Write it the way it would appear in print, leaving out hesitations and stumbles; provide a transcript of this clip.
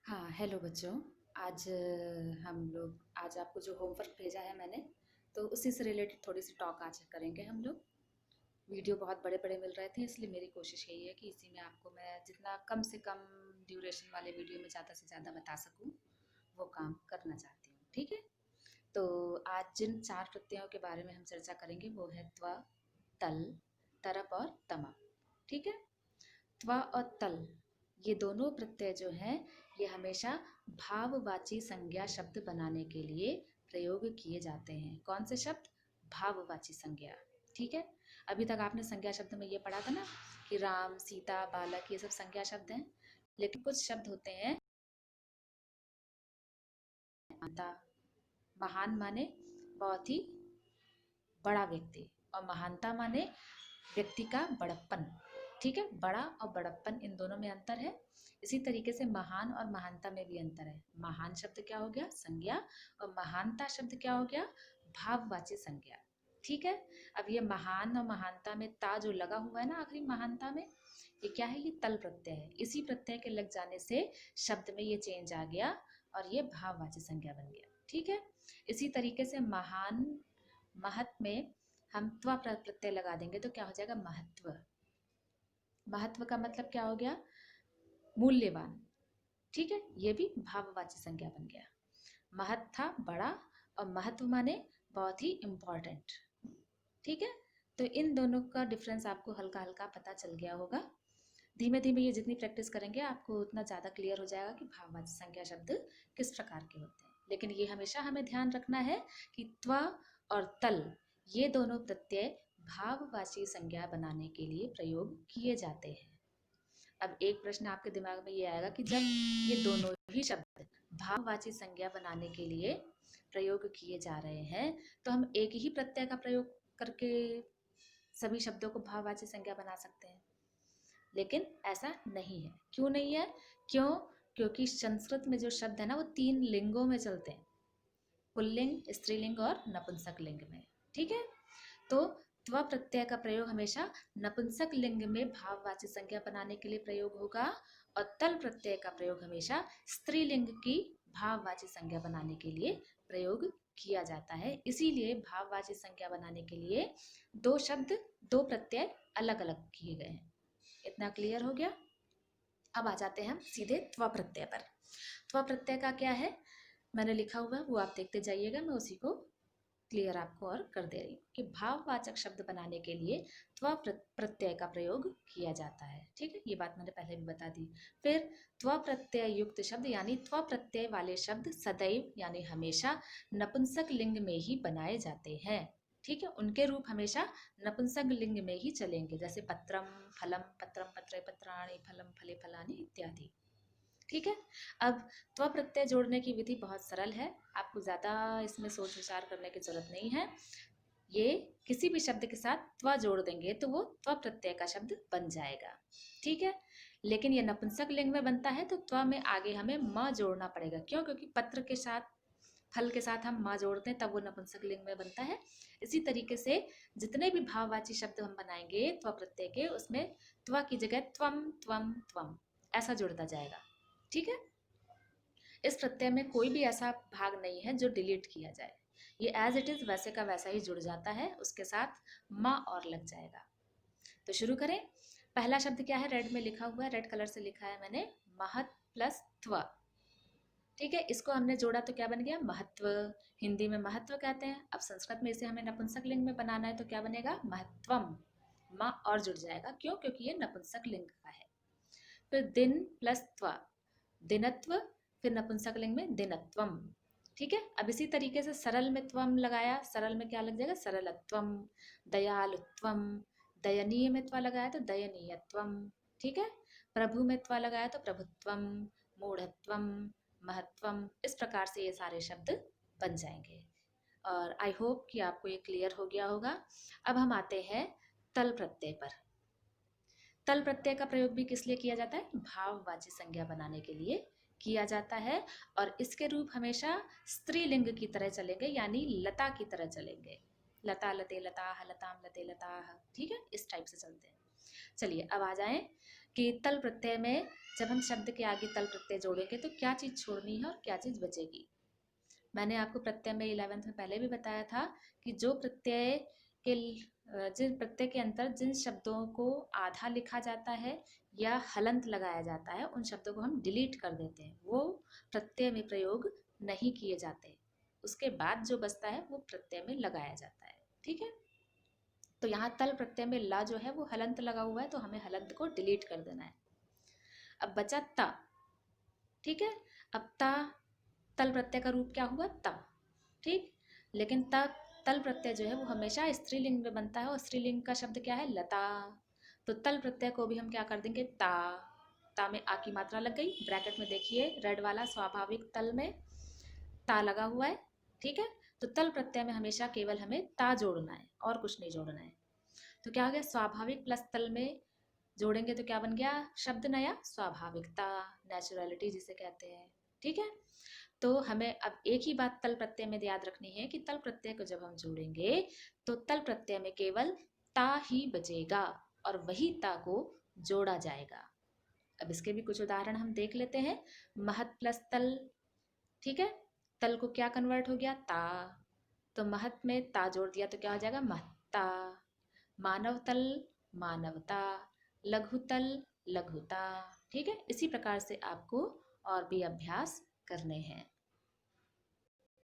हाँ, हेलो बच्चों। आज आपको जो होमवर्क भेजा है मैंने, तो उसी से रिलेटेड थोड़ी-सी टॉक आज करेंगे हम लोग। वीडियो बहुत बड़े-बड़े मिल रहे थे, इसलिए मेरी कोशिश यही है कि इसी में आपको मैं जितना कम से कम ड्यूरेशन वाले वीडियो में ज़्यादा से ज़्यादा बता सकूँ, वो काम करना चाहती हूँ। ठीक है? तो आज जिन 4 प्रत्ययों के बारे में हम चर्चा करेंगे, वो है त्व, तल, तरप और तमप। ठीक है? त्व और तल, ये दोनों प्रत्यय जो हैं, ये हमेशा भाववाची संज्ञा शब्द बनाने के लिए प्रयोग किए जाते हैं। कौन से शब्द? भाववाची संज्ञा। ठीक है। अभी तक आपने संज्ञा शब्द में ये पढ़ा था ना कि राम, सीता, बालक, ये सब संज्ञा शब्द हैं। लेकिन कुछ शब्द होते हैं महानता। महान माने बहुत ही बड़ा व्यक्ति, और महानता माने व्यक्ति का बड़प्पन। ठीक है, बड़ा और बड़प्पन, इन दोनों में अंतर है। इसी तरीके से महान और महानता में भी अंतर है। महान शब्द क्या हो गया? संज्ञा। और महानता शब्द क्या हो गया? भाववाची संज्ञा। ठीक है। अब ये महान और महानता में ता जो लगा हुआ है ना आखिरी महानता में, ये क्या है? ये तल प्रत्यय है। इसी प्रत्यय के लग जाने से शब्द में ये चेंज आ गया और ये भाववाची संज्ञा बन गया। ठीक है। इसी तरीके से महान, महत में हम त्व प्रत्यय लगा देंगे तो क्या हो जाएगा? महत्व। महत्व का मतलब क्या हो गया? मूल्यवान। ठीक है, ये भी भाववाची संज्ञा बन गया। महत था बड़ा, और महत्व माने बहुत ही इंपॉर्टेंट। ठीक है। तो इन दोनों का डिफरेंस आपको हल्का हल्का पता चल गया होगा। धीमे धीमे ये जितनी प्रैक्टिस करेंगे आपको उतना ज़्यादा क्लियर हो जाएगा कि भाववाची संज्ञा शब्द किस प्रकार के होते हैं। लेकिन ये हमेशा हमें ध्यान रखना है कि त्व और तल, ये दोनों प्रत्यय भाववाची संज्ञा बनाने के लिए प्रयोग किए जाते हैं। अब एक प्रश्न आपके दिमाग में ये आएगा कि जब ये दोनों ही शब्द भाववाची संज्ञा बनाने के लिए प्रयोग किए जा रहे हैं, तो हम एक ही प्रत्यय का प्रयोग करके सभी शब्दों को भाववाची संज्ञा बना सकते हैं। लेकिन ऐसा नहीं है। क्यों नहीं है? क्यों? क्योंकि संस्कृत में जो शब्द है ना, वो 3 लिंगों में चलते हैं। पुल्लिंग, स्त्रीलिंग और नपुंसक लिंग में। ठीक है। तो त्व प्रत्यय का प्रयोग हमेशा नपुंसक लिंग में भाववाची संज्ञा बनाने के लिए प्रयोग होगा, और तल प्रत्यय का प्रयोग हमेशा स्त्रीलिंग की भाववाची संज्ञा बनाने के लिए प्रयोग किया जाता है। इसीलिए भाववाची संज्ञा बनाने के लिए दो शब्द, दो प्रत्यय अलग अलग किए गए हैं। इतना क्लियर हो गया? अब आ जाते हैं हम सीधे त्व प्रत्यय पर। त्व प्रत्यय का क्या है, मैंने लिखा हुआ है, वो आप देखते जाइएगा। मैं उसी को क्लियर आपको और कर दे रही हूँ कि भाववाचक शब्द बनाने के लिए त्व प्रत्यय का प्रयोग किया जाता है। ठीक है, ये बात मैंने पहले भी बता दी। फिर त्व प्रत्यय युक्त शब्द यानी त्व प्रत्यय वाले शब्द सदैव यानी हमेशा नपुंसक लिंग में ही बनाए जाते हैं। ठीक है, उनके रूप हमेशा नपुंसक लिंग में ही चलेंगे, जैसे पत्रम, फलम, पत्रम, पत्रे, पत्राणि, फलम, फले, फलानि इत्यादि। ठीक है। अब त्व प्रत्यय जोड़ने की विधि बहुत सरल है, आपको ज़्यादा इसमें सोच विचार करने की जरूरत नहीं है। ये किसी भी शब्द के साथ त्व जोड़ देंगे तो वो त्व प्रत्यय का शब्द बन जाएगा। ठीक है। लेकिन ये नपुंसक लिंग में बनता है तो त्व में आगे हमें म जोड़ना पड़ेगा। क्यों? क्योंकि पत्र के साथ, फल के साथ हम म जोड़ते हैं, तब वो नपुंसक लिंग में बनता है। इसी तरीके से जितने भी भाववाची शब्द हम बनाएंगे त्व प्रत्यय के, उसमें त्व की जगह त्वम, त्वम, त्वम ऐसा जुड़ता जाएगा। ठीक है। इस प्रत्यय में कोई भी ऐसा भाग नहीं है जो डिलीट किया जाए। ये एज इट इज वैसे का वैसा ही जुड़ जाता है, उसके साथ म और लग जाएगा। तो शुरू करें। पहला शब्द क्या है? रेड में लिखा हुआ है, रेड कलर से लिखा है मैंने, महत प्लस त्व। ठीक है, इसको हमने जोड़ा तो क्या बन गया? महत्व। हिंदी में महत्व कहते हैं। अब संस्कृत में इसे हमें नपुंसक लिंग में बनाना है तो क्या बनेगा? महत्वम। म और जुड़ जाएगा। क्यों? क्योंकि ये नपुंसक लिंग का है। फिर दिन प्लस त्व, दिनत्व। फिर नपुंसक लिंग में दिनत्वम। ठीक है। अब इसी तरीके से सरल में त्वम लगाया, सरल में क्या लग जाएगा? सरलत्वम। दयालुत्वम, दयनीय में त्व लगाया तो दयनीयत्वम। ठीक है। प्रभु में त्व लगाया तो प्रभुत्वम, मूढ़त्वम, महत्वम। इस प्रकार से ये सारे शब्द बन जाएंगे। और आई होप कि आपको ये क्लियर हो गया होगा। अब हम आते हैं तल प्रत्यय पर। तल प्रत्यय का प्रयोग भी किस लिए किया जाता है? भाववाची संज्ञा बनाने के लिए किया जाता है, और इसके रूप हमेशा स्त्रीलिंग की तरह चलेंगे, यानी लता की तरह चलेंगे। लता, लते, लताः, लताम, लते, लताः। ठीक है, इस टाइप से चलते हैं। चलिए अब आ जाएं कि तल प्रत्यय में जब हम शब्द के आगे तल प्रत्यय जोड़ेंगे तो क्या चीज़ छोड़नी है और क्या चीज़ बचेगी। मैंने आपको प्रत्यय में 11th में पहले भी बताया था कि जो प्रत्यय के जिन प्रत्यय के अंतर जिन शब्दों को आधा लिखा जाता है या हलंत लगाया जाता है उन शब्दों को हम डिलीट कर देते हैं, वो प्रत्यय में प्रयोग नहीं किए जाते। उसके बाद जो बचता है वो प्रत्यय में लगाया जाता है। ठीक है, तो यहाँ तल प्रत्यय में ला जो है वो हलंत लगा हुआ है, तो हमें हलंत को डिलीट कर देना है। अब बचा ता। ठीक है, अब ता तल प्रत्यय का रूप क्या हुआ, ता। ठीक, लेकिन ता तल प्रत्यय जो है वो हमेशा स्त्रीलिंग में बनता है और स्त्रीलिंग का शब्द क्या है, लता। तो तल प्रत्यय को भी हम क्या कर देंगे, ता। ता में आ की मात्रा लग गई, ब्रैकेट में देखिए रेड वाला स्वाभाविक तल में ता लगा हुआ है। ठीक है, तो तल प्रत्यय में हमेशा केवल हमें ता जोड़ना है और कुछ नहीं जोड़ना है। तो क्या हो गया, स्वाभाविक प्लस तल में जोड़ेंगे तो क्या बन गया शब्द नया, स्वाभाविकता, नेचुरलिटी जिसे कहते हैं। ठीक है, तो हमें अब एक ही बात तल प्रत्यय में याद रखनी है कि तल प्रत्यय को जब हम जोड़ेंगे तो तल प्रत्यय में केवल ता ही बचेगा और वही ता को जोड़ा जाएगा। अब इसके भी कुछ उदाहरण हम देख लेते हैं। महत प्लस तल, ठीक है, तल को क्या कन्वर्ट हो गया, ता, तो महत में ता जोड़ दिया तो क्या हो जाएगा, महत्ता। मानव तल, मानवता। लघु तल, लघुता। ठीक है, इसी प्रकार से आपको और भी अभ्यास करने हैं।